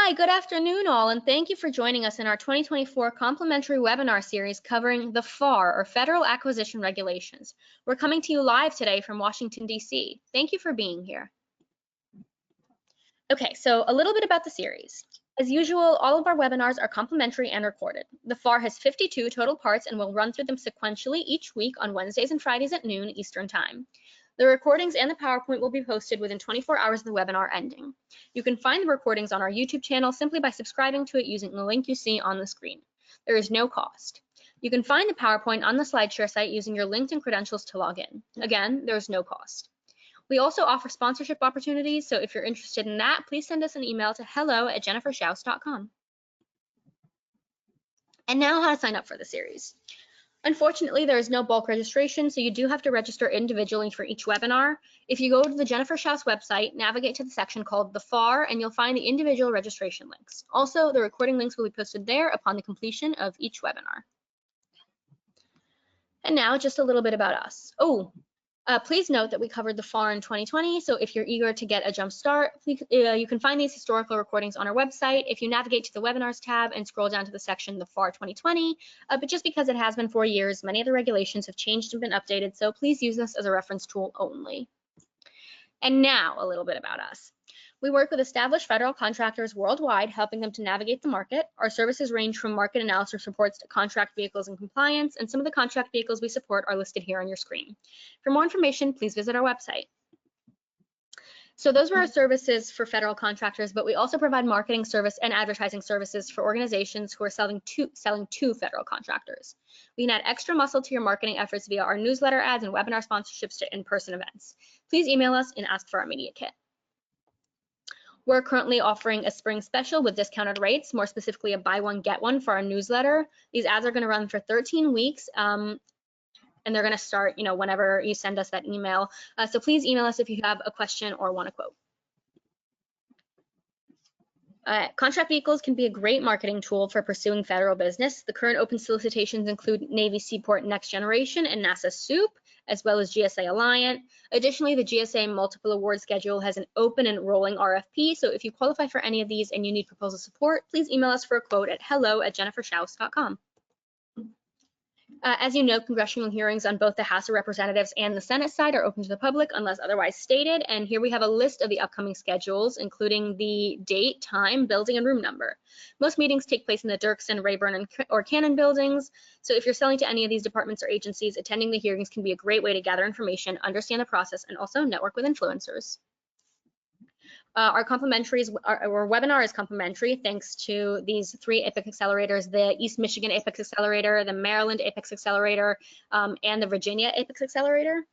Hi, good afternoon all, and thank you for joining us in our 2024 complimentary webinar series covering the FAR, or Federal Acquisition Regulations. We're coming to you live today from Washington, D.C. Thank you for being here. Okay, so a little bit about the series. As usual, all of our webinars are complimentary and recorded. The FAR has 52 total parts and we'll run through them sequentially each week on Wednesdays and Fridays at noon Eastern Time. The recordings and the PowerPoint will be posted within 24 hours of the webinar ending. You can find the recordings on our YouTube channel simply by subscribing to it using the link you see on the screen. There is no cost. You can find the PowerPoint on the SlideShare site using your LinkedIn credentials to log in. Again, there's no cost. We also offer sponsorship opportunities, so if you're interested in that, please send us an email to hello@jenniferschaus.com. And now how to sign up for the series. Unfortunately, there is no bulk registration, so you do have to register individually for each webinar. If you go to the Jennifer Schaus website, navigate to the section called the FAR, and you'll find the individual registration links. Also, the recording links will be posted there upon the completion of each webinar. And now just a little bit about us. Please note that we covered the FAR in 2020, so if you're eager to get a jump start, you can find these historical recordings on our website. If you navigate to the webinars tab and scroll down to the section, the FAR 2020, but just because it has been 4 years, many of the regulations have changed and been updated, so please use this as a reference tool only. And now a little bit about us. We work with established federal contractors worldwide, helping them to navigate the market. Our services range from market analysis reports to contract vehicles and compliance, and some of the contract vehicles we support are listed here on your screen. For more information, please visit our website. So those were our services for federal contractors, but we also provide marketing service and advertising services for organizations who are selling to federal contractors. We can add extra muscle to your marketing efforts via our newsletter ads and webinar sponsorships to in-person events. Please email us and ask for our media kit. We're currently offering a spring special with discounted rates, more specifically a buy one, get one for our newsletter. These ads are going to run for 13 weeks, and they're going to start, whenever you send us that email. So please email us if you have a question or want a quote. Contract vehicles can be a great marketing tool for pursuing federal business. The current open solicitations include Navy Seaport Next Generation and NASA SOUP, as well as GSA Alliant. Additionally, the GSA Multiple Award Schedule has an open and rolling RFP, so if you qualify for any of these and you need proposal support, please email us for a quote at hello@jenniferschaus.com. As you know, congressional hearings on both the House of Representatives and the Senate side are open to the public unless otherwise stated, and here we have a list of the upcoming schedules, including the date, time, building, and room number. Most meetings take place in the Dirksen, Rayburn, or Cannon buildings, so if you're selling to any of these departments or agencies, attending the hearings can be a great way to gather information, understand the process, and also network with influencers. Our webinar is complimentary thanks to these 3 APEX accelerators, the East Michigan APEX Accelerator, the Maryland APEX Accelerator, and the Virginia APEX Accelerator.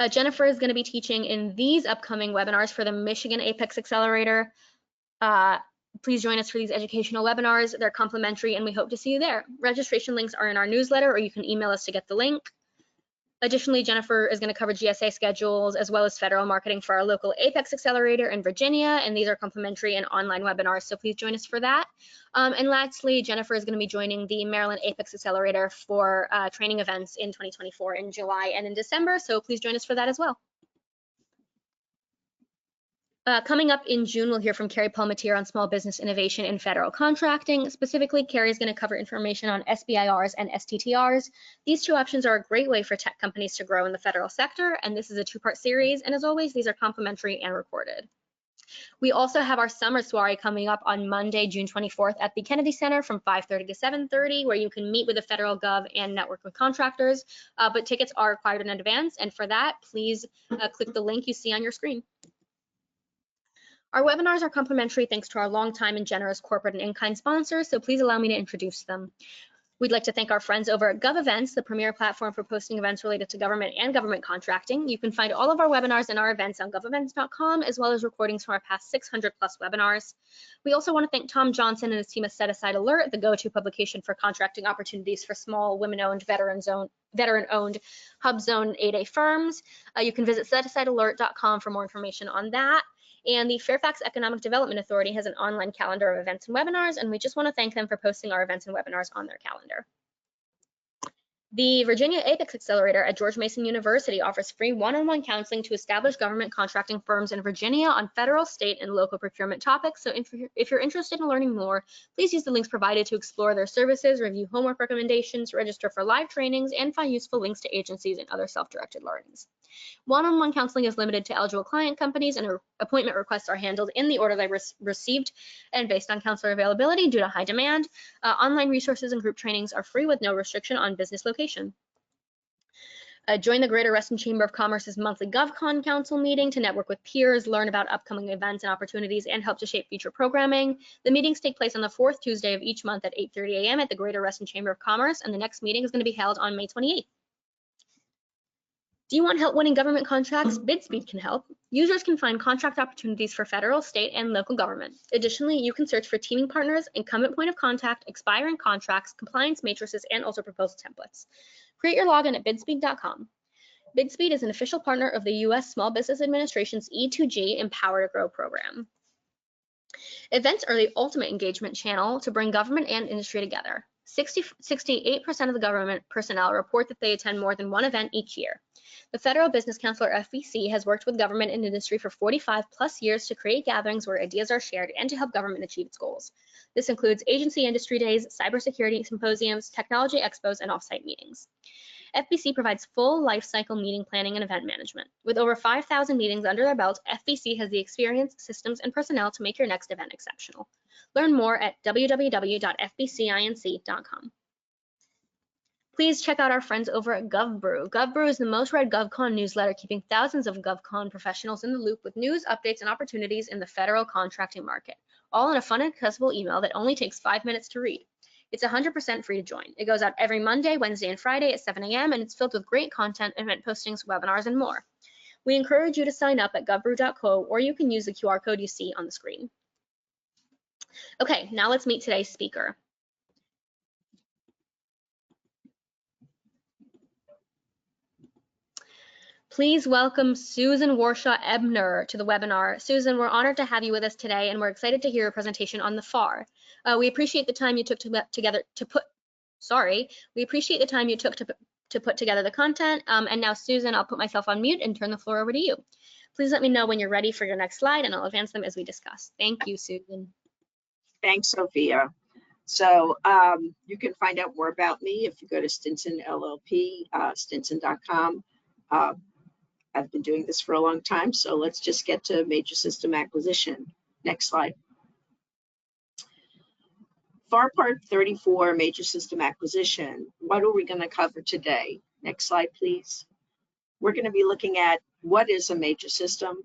Jennifer is going to be teaching in these upcoming webinars for the Michigan APEX Accelerator. Please join us for these educational webinars. They're complimentary and we hope to see you there. Registration links are in our newsletter, or you can email us to get the link. Additionally, Jennifer is going to cover GSA schedules as well as federal marketing for our local APEX Accelerator in Virginia, and these are complimentary and online webinars, so please join us for that. And lastly, Jennifer is going to be joining the Maryland APEX Accelerator for training events in 2024 in July and in December, so please join us for that as well. Coming up in June, we'll hear from Carrie Palmatier on small business innovation in federal contracting. Specifically, Carrie is going to cover information on SBIRs and STTRs. These 2 options are a great way for tech companies to grow in the federal sector, and this is a 2-part series, and as always, these are complimentary and recorded. We also have our summer soiree coming up on Monday, June 24th at the Kennedy Center from 5:30 to 7:30, where you can meet with the federal gov and network with contractors, but tickets are required in advance, and for that, please click the link you see on your screen. Our webinars are complimentary thanks to our longtime and generous corporate and in-kind sponsors, so please allow me to introduce them. We'd like to thank our friends over at GovEvents, the premier platform for posting events related to government and government contracting. You can find all of our webinars and our events on govevents.com, as well as recordings from our past 600+ webinars. We also want to thank Tom Johnson and his team at Set Aside Alert, the go-to publication for contracting opportunities for small, women-owned, veteran-owned Hub Zone 8A firms. You can visit setasidealert.com for more information on that. And the Fairfax Economic Development Authority has an online calendar of events and webinars, and we just want to thank them for posting our events and webinars on their calendar. The Virginia Apex Accelerator at George Mason University offers free one-on-one counseling to established government contracting firms in Virginia on federal, state, and local procurement topics. So if you're interested in learning more, please use the links provided to explore their services, review homework recommendations, register for live trainings, and find useful links to agencies and other self-directed learnings. One-on-one counseling is limited to eligible client companies, and appointment requests are handled in the order they received and based on counselor availability due to high demand. Online resources and group trainings are free with no restriction on business location. Join the Greater Reston Chamber of Commerce's monthly GovCon Council meeting to network with peers, learn about upcoming events and opportunities, and help to shape future programming. The meetings take place on the fourth Tuesday of each month at 8:30 a.m. at the Greater Reston Chamber of Commerce, and the next meeting is going to be held on May 28th. Do you want help winning government contracts? BidSpeed can help. Users can find contract opportunities for federal, state, and local government. Additionally, you can search for teaming partners, incumbent point of contact, expiring contracts, compliance matrices, and also proposal templates. Create your login at bidspeed.com. BidSpeed is an official partner of the U.S. Small Business Administration's E2G Empower to Grow program. Events are the ultimate engagement channel to bring government and industry together. 68% of the government personnel report that they attend more than one event each year. The Federal Business Council, or FBC, has worked with government and industry for 45+ years to create gatherings where ideas are shared and to help government achieve its goals. This includes agency industry days, cybersecurity symposiums, technology expos, and offsite meetings. FBC provides full life cycle meeting planning and event management. With over 5,000 meetings under their belt, FBC has the experience, systems, and personnel to make your next event exceptional. Learn more at www.fbcinc.com. Please check out our friends over at GovBrew. GovBrew is the most read GovCon newsletter, keeping thousands of GovCon professionals in the loop with news, updates, and opportunities in the federal contracting market, all in a fun and accessible email that only takes 5 minutes to read. It's 100% free to join. It goes out every Monday, Wednesday, and Friday at 7 a.m., and it's filled with great content, event postings, webinars, and more. We encourage you to sign up at govbrew.co, or you can use the QR code you see on the screen. Okay, now let's meet today's speaker. Please welcome Susan Warshaw-Ebner to the webinar. Susan, we're honored to have you with us today, and we're excited to hear your presentation on the FAR. We appreciate the time you took to put together the content. And now, Susan, I'll put myself on mute and turn the floor over to you. Please let me know when you're ready for your next slide, and I'll advance them as we discuss. Thank you, Susan. Thanks, Sophia. So you can find out more about me if you go to Stinson LLP, stinson.com. I've been doing this for a long time, so let's just get to major system acquisition. Next slide. FAR Part 34, major system acquisition. What are we going to cover today? Next slide, please. We're going to be looking at what is a major system,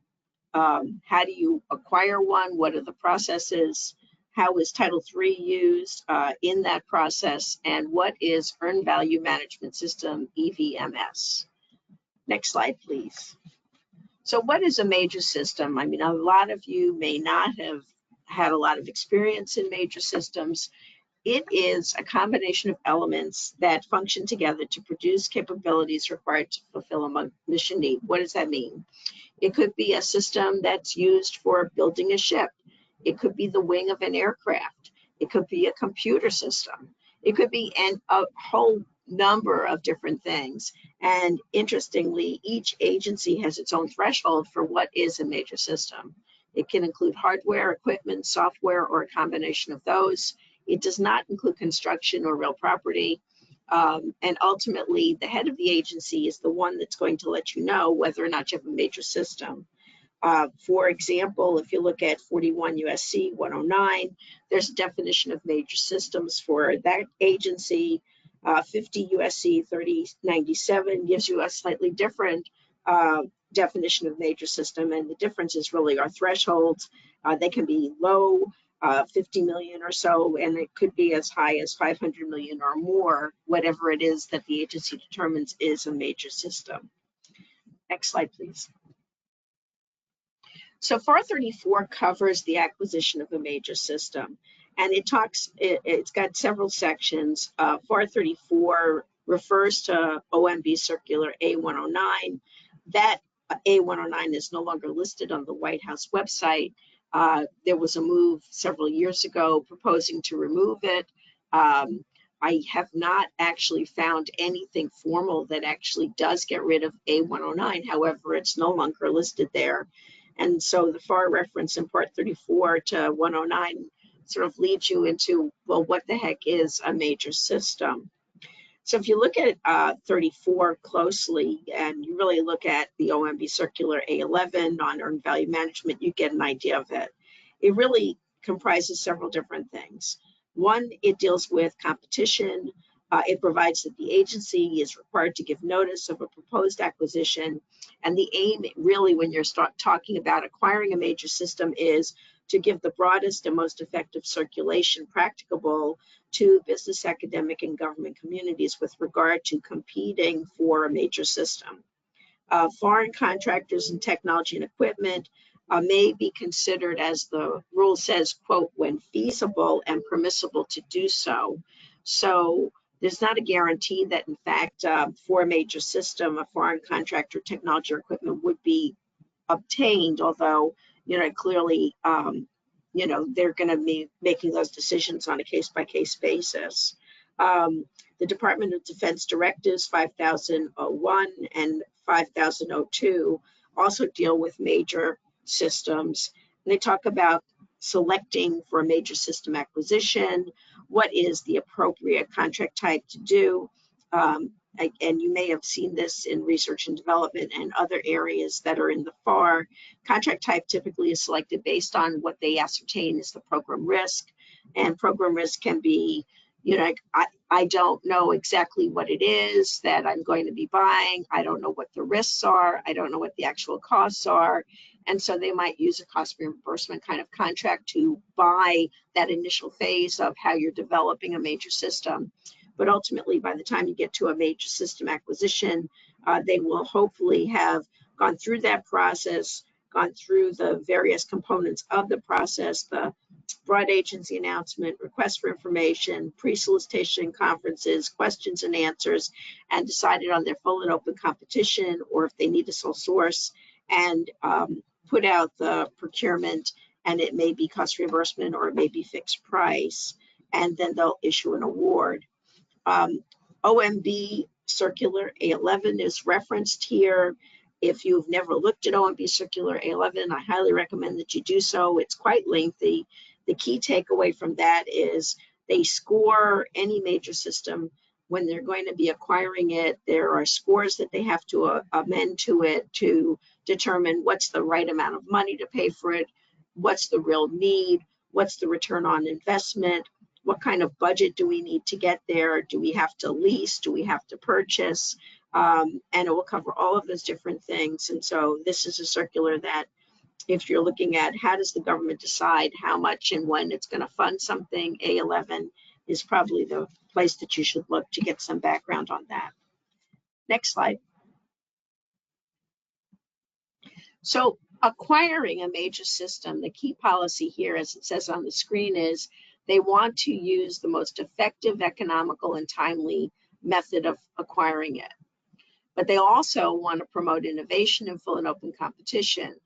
how do you acquire one, what are the processes, how is Title III used in that process, and what is Earned Value Management System, EVMS. Next slide, please. So what is a major system? I mean, a lot of you may not have had a lot of experience in major systems. It is a combination of elements that function together to produce capabilities required to fulfill a mission need. What does that mean? It could be a system that's used for building a ship. It could be the wing of an aircraft. It could be a computer system. It could be a whole number of different things. And interestingly, each agency has its own threshold for what is a major system. It can include hardware, equipment, software, or a combination of those. It does not include construction or real property. And ultimately, the head of the agency is the one that's going to let you know whether or not you have a major system. For example, if you look at 41 USC 109, there's a definition of major systems for that agency. 50 USC 3097 gives you a slightly different definition of major system, and the difference is really our thresholds. They can be low, 50 million or so, and it could be as high as 500 million or more, whatever it is that the agency determines is a major system. Next slide, please. So FAR 34 covers the acquisition of a major system, and it's got several sections. FAR 34 refers to OMB Circular A109. That A109 is no longer listed on the White House website. There was a move several years ago proposing to remove it. I I have not actually found anything formal that actually does get rid of A109. However, it's no longer listed there. And so the FAR reference in Part 34 to 109 sort of leads you into, well, what the heck is a major system? So if you look at 34 closely and you really look at the OMB Circular A11 on earned value management, you get an idea of it. It really comprises several different things. One, it deals with competition. It provides that the agency is required to give notice of a proposed acquisition. And the aim really when you're talking about acquiring a major system is to give the broadest and most effective circulation practicable to business, academic, and government communities with regard to competing for a major system. Foreign contractors and technology and equipment may be considered, as the rule says, quote, when feasible and permissible to do so. So there's not a guarantee that, in fact, for a major system, a foreign contractor, technology, or equipment would be obtained, although, clearly, they're going to be making those decisions on a case-by-case basis. The Department of Defense Directives 5001 and 5002 also deal with major systems. And they talk about selecting for a major system acquisition, what is the appropriate contract type to do. And you may have seen this in research and development and other areas that are in the FAR. Contract type typically is selected based on what they ascertain is the program risk. And program risk can be, I don't know exactly what it is that I'm going to be buying. I don't know what the risks are. I don't know what the actual costs are. And so they might use a cost reimbursement kind of contract to buy that initial phase of how you're developing a major system. But ultimately, by the time you get to a major system acquisition, they will hopefully have gone through that process, gone through the various components of the process, the broad agency announcement, request for information, pre-solicitation conferences, questions and answers, and decided on their full and open competition, or if they need a sole source, and put out the procurement, and it may be cost reimbursement or it may be fixed price, and then they'll issue an award. OMB Circular A11 is referenced here. If you've never looked at OMB Circular A11, I highly recommend that you do so. It's quite lengthy. The key takeaway from that is they score any major system when they're going to be acquiring it. There are scores that they have to amend to it to determine what's the right amount of money to pay for it, what's the real need, what's the return on investment, what kind of budget do we need to get there? Do we have to lease? Do we have to purchase? And it will cover all of those different things. And so this is a circular that if you're looking at how does the government decide how much and when it's going to fund something, A11 is probably the place that you should look to get some background on that. Next slide. So acquiring a major system, the key policy here, as it says on the screen, is they want to use the most effective, economical, and timely method of acquiring it. But they also want to promote innovation and full and open competition.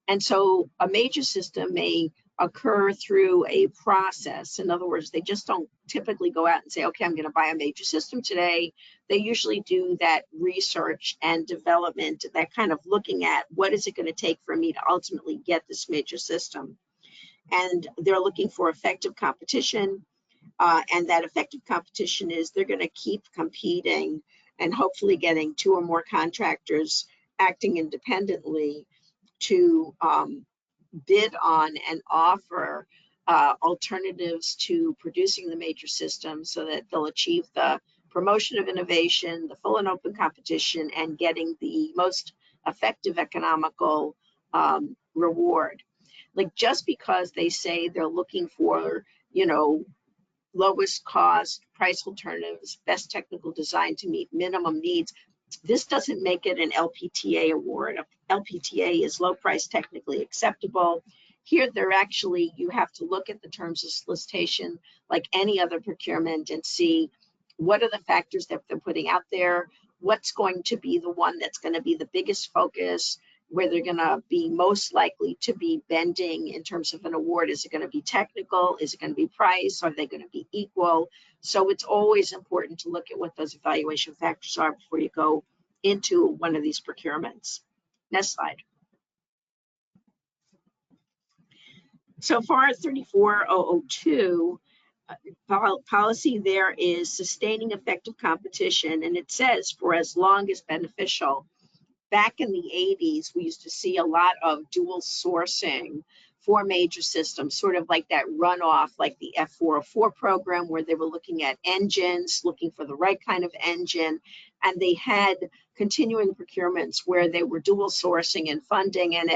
And so a major system may occur through a process. In other words, they just don't typically go out and say, okay, I'm going to buy a major system today. They usually do that research and development, that kind of looking at what is it going to take for me to ultimately get this major system. And they're looking for effective competition. And that effective competition is they're going to keep competing and hopefully getting 2 or more contractors acting independently to bid on and offer alternatives to producing the major system so that they'll achieve the promotion of innovation, the full and open competition, and getting the most effective economical reward. Like, just because they say they're looking for, lowest cost, price alternatives, best technical design to meet minimum needs, this doesn't make it an LPTA award. LPTA is low price, technically acceptable. Here, they're actually, you have to look at the terms of solicitation like any other procurement and see what are the factors that they're putting out there, what's going to be the one that's going to be the biggest focus, where they're going to be most likely to be bending in terms of an award. Is it going to be technical? Is it going to be price? Are they going to be equal? So it's always important to look at what those evaluation factors are before you go into one of these procurements. Next slide. So FAR 34002, policy there is sustaining effective competition, and it says for as long as beneficial. Back in the 80s, we used to see a lot of dual sourcing for major systems, sort of like that runoff, like the F404 program, where they were looking at engines, looking for the right kind of engine, and they had continuing procurements where they were dual sourcing and funding, and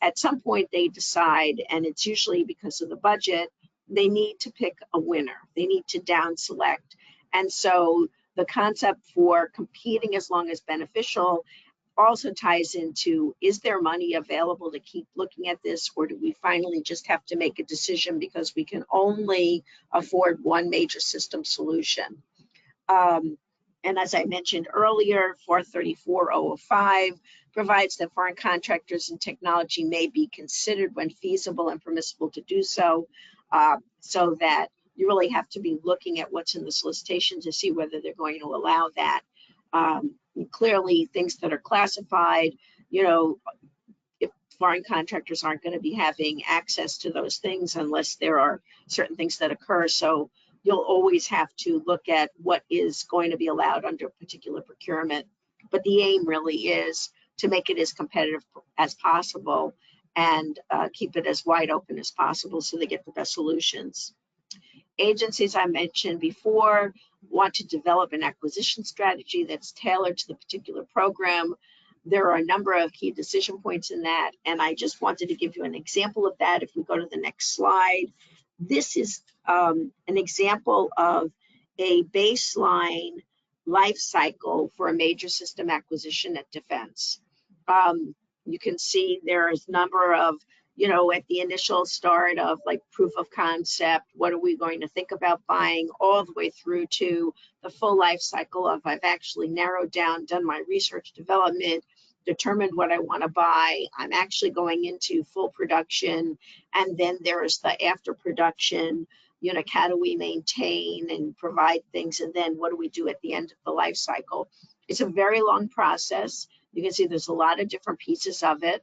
at some point they decide, and it's usually because of the budget, they need to pick a winner. They need to down select. And so the concept for competing as long as beneficial also ties into, is there money available to keep looking at this, or do we finally just have to make a decision because we can only afford one major system solution? And as I mentioned earlier, 434.005 provides that foreign contractors and technology may be considered when feasible and permissible to do so, so that you really have to be looking at what's in the solicitation to see whether they're going to allow that. Clearly, things that are classified, you know, if foreign contractors aren't going to be having access to those things unless there are certain things that occur. So you'll always have to look at what is going to be allowed under a particular procurement. But the aim really is to make it as competitive as possible and keep it as wide open as possible so they get the best solutions. Agencies I mentioned before want to develop an acquisition strategy that's tailored to the particular program. There are a number of key decision points in that, and I just wanted to give you an example of that. If we go to the next slide, this is an example of a baseline life cycle for a major system acquisition at Defense. You can see there's a number of, you know, at the initial start of like proof of concept, what are we going to think about buying, all the way through to the full life cycle of I've actually narrowed down, done my research development, determined what I want to buy, I'm actually going into full production, and then there's the after production, you know, how do we maintain and provide things, and then what do we do at the end of the life cycle. It's a very long process. You can see there's a lot of different pieces of it.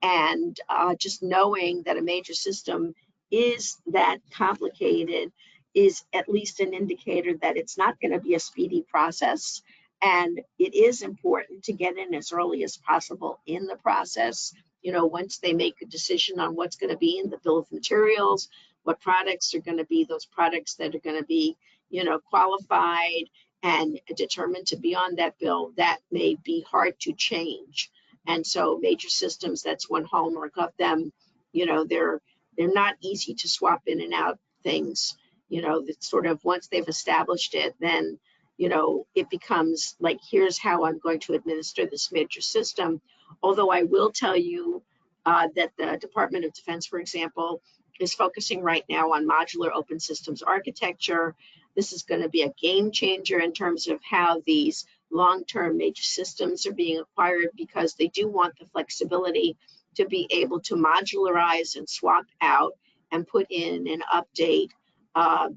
And just knowing that a major system is that complicated is at least an indicator that it's not going to be a speedy process. And it is important to get in as early as possible in the process. You know, once they make a decision on what's going to be in the bill of materials, what products are going to be those products that are going to be, you know, qualified and determined to be on that bill, that may be hard to change. And so major systems, that's one hallmark of them. You know, they're not easy to swap in and out things. You know, it's sort of once they've established it, then, you know, it becomes like, here's how I'm going to administer this major system. Although I will tell you that the Department of Defense, for example, is focusing right now on modular open systems architecture. This is going to be a game changer in terms of how these long-term major systems are being acquired, because they do want the flexibility to be able to modularize and swap out and put in and update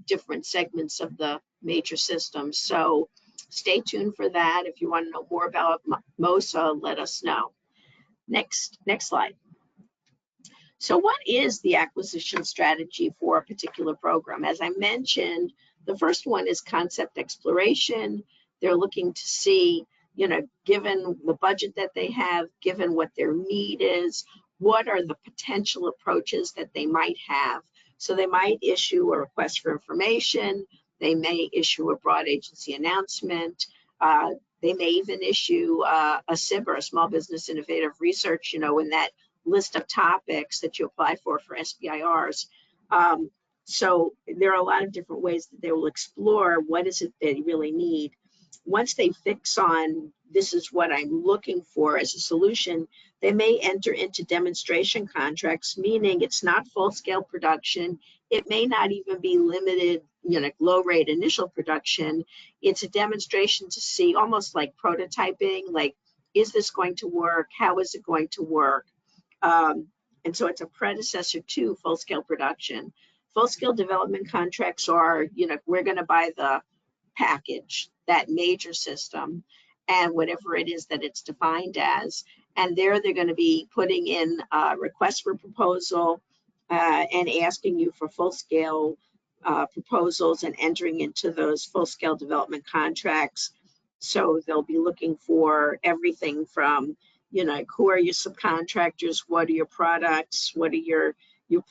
different segments of the major systems. So stay tuned for that. If you want to know more about MOSA, let us know. Next slide. So what is the acquisition strategy for a particular program? As I mentioned, the first one is concept exploration. They're looking to see, you know, given the budget that they have, given what their need is, what are the potential approaches that they might have. So they might issue a request for information. They may issue a broad agency announcement. They may even issue a SIB, or a Small Business Innovative Research, you know, in that list of topics that you apply for SBIRs. So there are a lot of different ways that they will explore what is it they really need. Once they fix on, this is what I'm looking for as a solution, they may enter into demonstration contracts, meaning it's not full-scale production. It may not even be limited, you know, low-rate initial production. It's a demonstration to see, almost like prototyping, like, is this going to work? How is it going to work? And so it's a predecessor to full-scale production. Full-scale development contracts are, you know, we're going to buy the package, that major system, and whatever it is that it's defined as. And there they're going to be putting in a request for proposal and asking you for full-scale proposals and entering into those full-scale development contracts. So they'll be looking for everything from, who are your subcontractors, what are your products, what are you're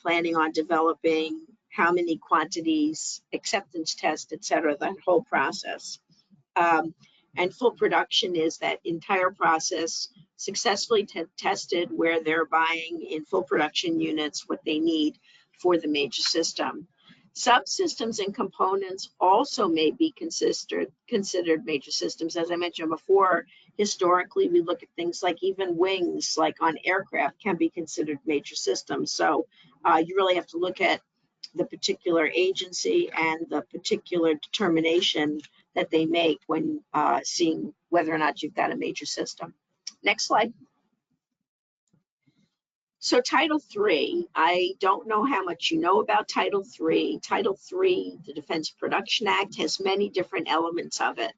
planning on developing, how many quantities, acceptance test, et cetera, that whole process. And full production is that entire process successfully tested where they're buying in full production units what they need for the major system. Subsystems and components also may be considered major systems. As I mentioned before, historically, we look at things like even wings, like on aircraft, can be considered major systems. So you really have to look at the particular agency and the particular determination that they make when seeing whether or not you've got a major system. Next slide. So Title III, I don't know how much you know about Title III. Title III, the Defense Production Act, has many different elements of it.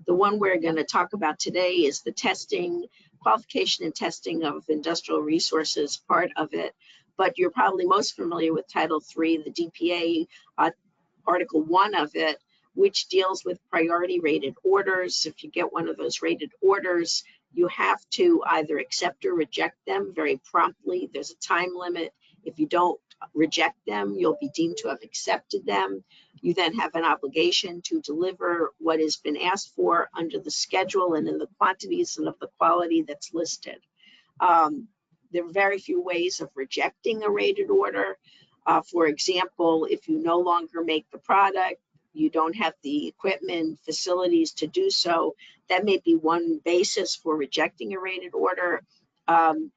The one we're going to talk about today is the testing, qualification and testing of industrial resources part of it. But you're probably most familiar with Title III, the DPAA, Article 1 of it, which deals with priority rated orders. If you get one of those rated orders, you have to either accept or reject them very promptly. There's a time limit. If you don't reject them, you'll be deemed to have accepted them. You then have an obligation to deliver what has been asked for under the schedule and in the quantities and of the quality that's listed. There are very few ways of rejecting a rated order. For example, if you no longer make the product, you don't have the equipment, facilities to do so, that may be one basis for rejecting a rated order.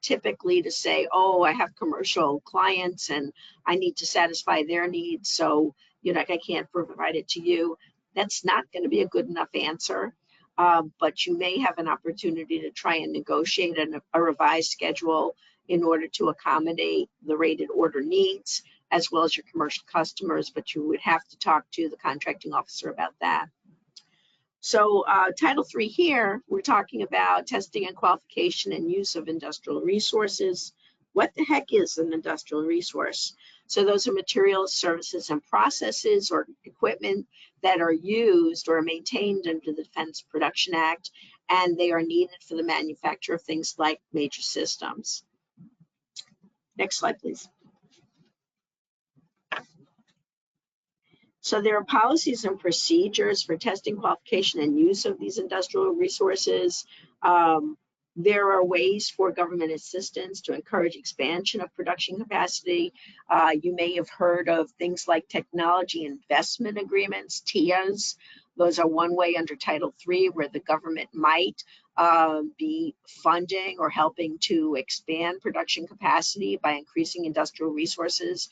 Typically to say, oh, I have commercial clients and I need to satisfy their needs, so I can't provide it to you. That's not going to be a good enough answer. But you may have an opportunity to try and negotiate a revised schedule in order to accommodate the rated order needs, as well as your commercial customers, but you would have to talk to the contracting officer about that. So Title III here, we're talking about testing and qualification and use of industrial resources. What the heck is an industrial resource? So those are materials, services, and processes or equipment that are used or maintained under the Defense Production Act, and they are needed for the manufacture of things like major systems. Next slide, please. So there are policies and procedures for testing, qualification, and use of these industrial resources. There are ways for government assistance to encourage expansion of production capacity. You may have heard of things like technology investment agreements, TIAs. Those are one way under Title III where the government might be funding or helping to expand production capacity by increasing industrial resources.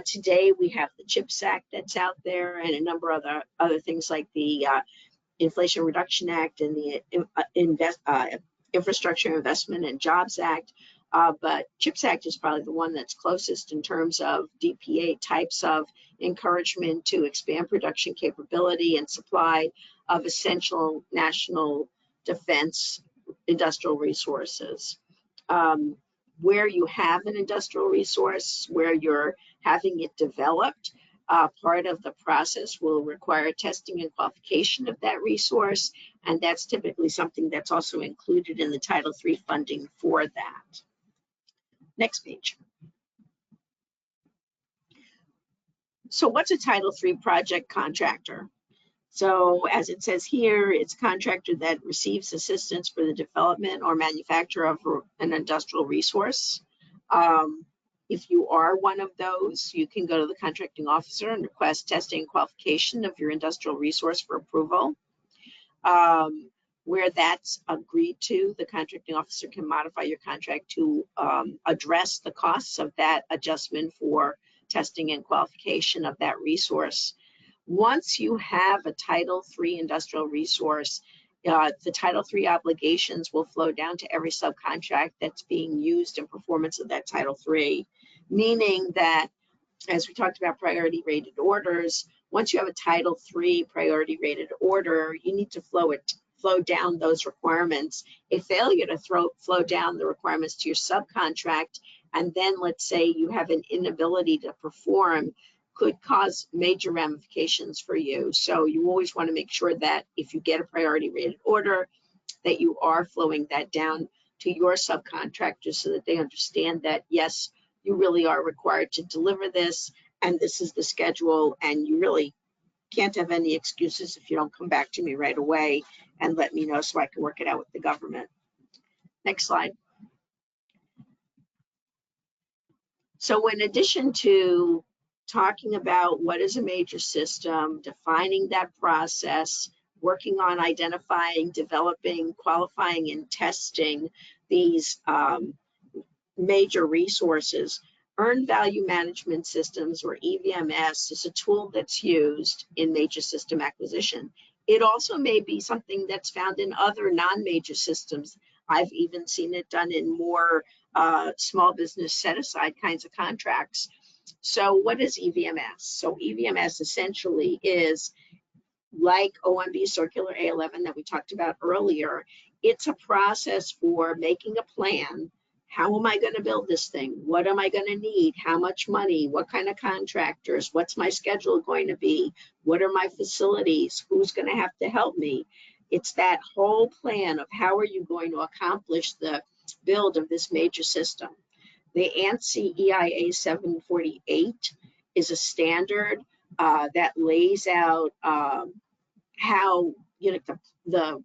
Today, we have the CHIPS Act that's out there and a number of other things like the Inflation Reduction Act and the Infrastructure Investment and Jobs Act. But CHIPS Act is probably the one that's closest in terms of DPA types of encouragement to expand production capability and supply of essential national defense industrial resources. Where you have an industrial resource, where you're having it developed, part of the process will require testing and qualification of that resource, and that's typically something that's also included in the Title III funding for that. Next page. So what's a Title III project contractor? So as it says here, it's a contractor that receives assistance for the development or manufacture of an industrial resource. If you are one of those, you can go to the contracting officer and request testing and qualification of your industrial resource for approval. Where that's agreed to, the contracting officer can modify your contract to address the costs of that adjustment for testing and qualification of that resource. Once you have a Title III industrial resource, the Title III obligations will flow down to every subcontract that's being used in performance of that Title III, meaning that, as we talked about priority rated orders, once you have a Title III priority rated order, you need to flow down those requirements. A failure to flow down the requirements to your subcontract, and then let's say you have an inability to perform, could cause major ramifications for you. So you always want to make sure that if you get a priority rated order, that you are flowing that down to your subcontractors so that they understand that, yes, you really are required to deliver this, and this is the schedule, and you really can't have any excuses if you don't come back to me right away and let me know so I can work it out with the government. Next slide. So in addition to talking about what is a major system, defining that process, working on identifying, developing, qualifying, and testing these major resources, Earned Value Management Systems, or EVMS, is a tool that's used in major system acquisition. It also may be something that's found in other non-major systems. I've even seen it done in more small business set-aside kinds of contracts. So what is EVMS? So EVMS essentially is like OMB Circular A11 that we talked about earlier. It's a process for making a plan. How am I going to build this thing? What am I going to need? How much money? What kind of contractors? What's my schedule going to be? What are my facilities? Who's going to have to help me? It's that whole plan of how are you going to accomplish the build of this major system. The ANSI EIA 748 is a standard that lays out how, you know,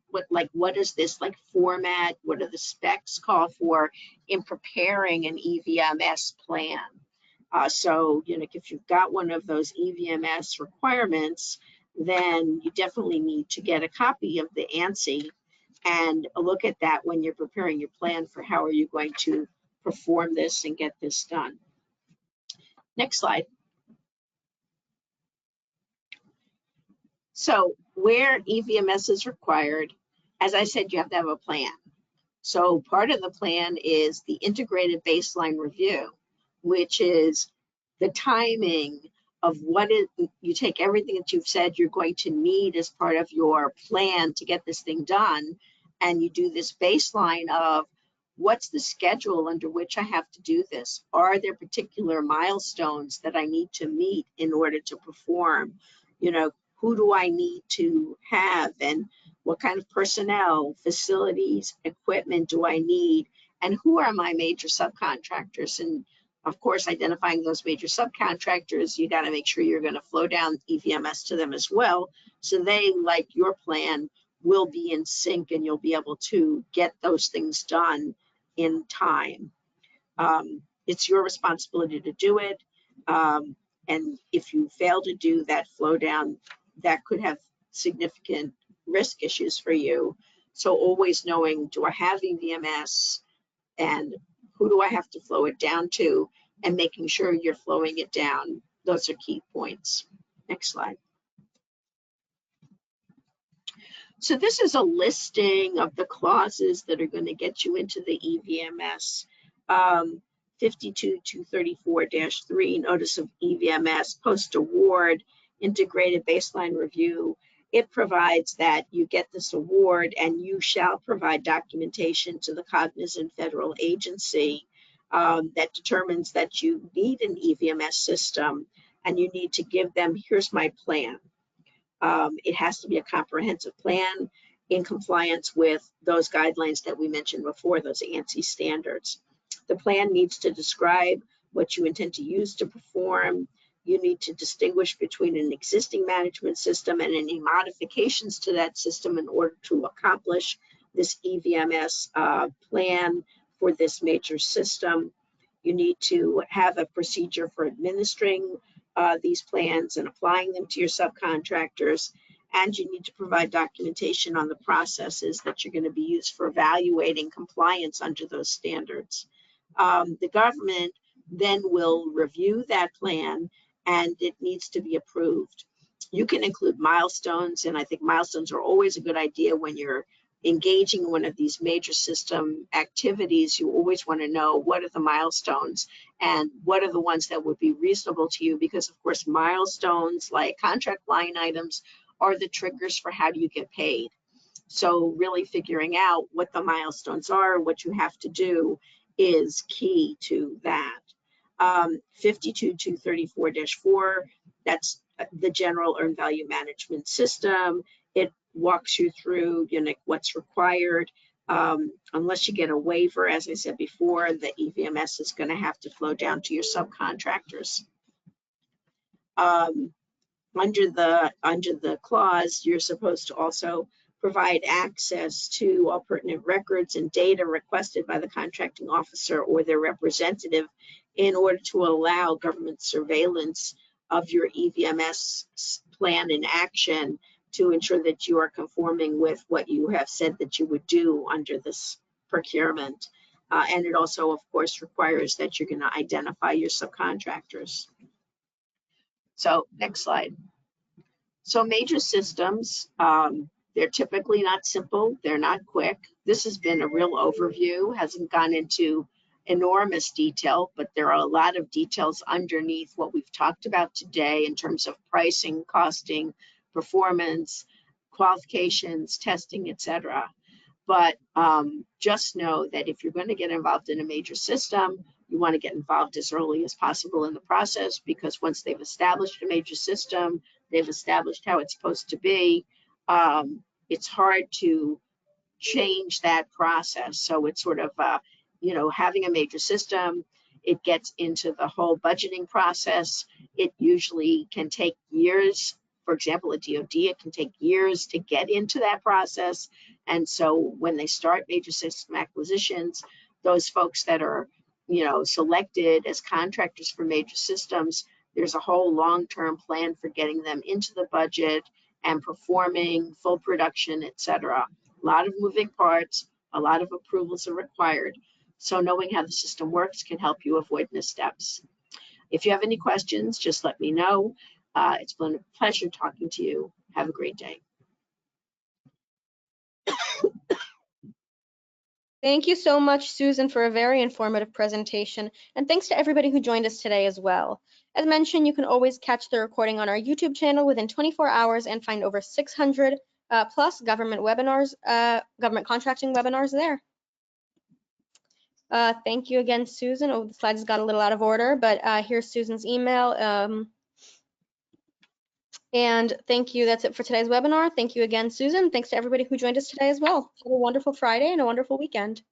what is this like format? What are the specs call for in preparing an EVMS plan? So, you know, if you've got one of those EVMS requirements, then you definitely need to get a copy of the ANSI and look at that when you're preparing your plan for how are you going to perform this and get this done. Next slide. So where EVMS is required, as I said, you have to have a plan. So part of the plan is the integrated baseline review, which is the timing of what is, you take everything that you've said you're going to need as part of your plan to get this thing done, and you do this baseline of what's the schedule under which I have to do this? Are there particular milestones that I need to meet in order to perform? You know, who do I need to have, and what kind of personnel, facilities, equipment do I need, and who are my major subcontractors? And of course, identifying those major subcontractors, you got to make sure you're going to flow down EVMS to them as well, so they, like your plan, will be in sync and you'll be able to get those things done in time. It's your responsibility to do it. And if you fail to do that flow down, that could have significant risk issues for you. So always knowing, do I have EVMS, and who do I have to flow it down to, and making sure you're flowing it down. Those are key points. Next slide. So this is a listing of the clauses that are going to get you into the EVMS. 52234-3, notice of EVMS, post-award, integrated baseline review. It provides that you get this award and you shall provide documentation to the cognizant federal agency that determines that you need an EVMS system, and you need to give them, here's my plan. It has to be a comprehensive plan in compliance with those guidelines that we mentioned before, those ANSI standards. The plan needs to describe what you intend to use to perform. You need to distinguish between an existing management system and any modifications to that system in order to accomplish this EVMS plan for this major system. You need to have a procedure for administering these plans and applying them to your subcontractors, and you need to provide documentation on the processes that you're going to be used for evaluating compliance under those standards. The government then will review that plan, and it needs to be approved. You can include milestones, and I think milestones are always a good idea when you're engaging in one of these major system activities, you always want to know what are the milestones and what are the ones that would be reasonable to you, because of course milestones like contract line items are the triggers for how do you get paid. So really figuring out what the milestones are, what you have to do is key to that. 52234-4, that's the general earned value management system. It walks you through, what's required. Unless you get a waiver, as I said before, the EVMS is going to have to flow down to your subcontractors. Under the clause, you're supposed to also provide access to all pertinent records and data requested by the contracting officer or their representative in order to allow government surveillance of your EVMS plan in action to ensure that you are conforming with what you have said that you would do under this procurement. And it also, of course, requires that you're going to identify your subcontractors. So next slide. So major systems, they're typically not simple. They're not quick. This has been a real overview, hasn't gone into enormous detail, but there are a lot of details underneath what we've talked about today in terms of pricing, costing, performance, qualifications, testing, etc. But just know that if you're going to get involved in a major system, you want to get involved as early as possible in the process, because once they've established a major system, they've established how it's supposed to be, it's hard to change that process. So it's sort of, having a major system, it gets into the whole budgeting process. It usually can take years. For example, at DoD, it can take years to get into that process. And so when they start major system acquisitions, those folks that are, selected as contractors for major systems, there's a whole long-term plan for getting them into the budget and performing full production, etc. A lot of moving parts, a lot of approvals are required. So knowing how the system works can help you avoid missteps. If you have any questions, just let me know. It's been a pleasure talking to you. Have a great day. Thank you so much, Susan, for a very informative presentation, and thanks to everybody who joined us today as well. As mentioned, you can always catch the recording on our YouTube channel within 24 hours and find over 600 plus government webinars, government contracting webinars there. Thank you again, Susan. Oh, the slides got a little out of order, but here's Susan's email. And thank you. That's it for today's webinar. Thank you again, Susan. Thanks to everybody who joined us today as well. Have a wonderful Friday and a wonderful weekend.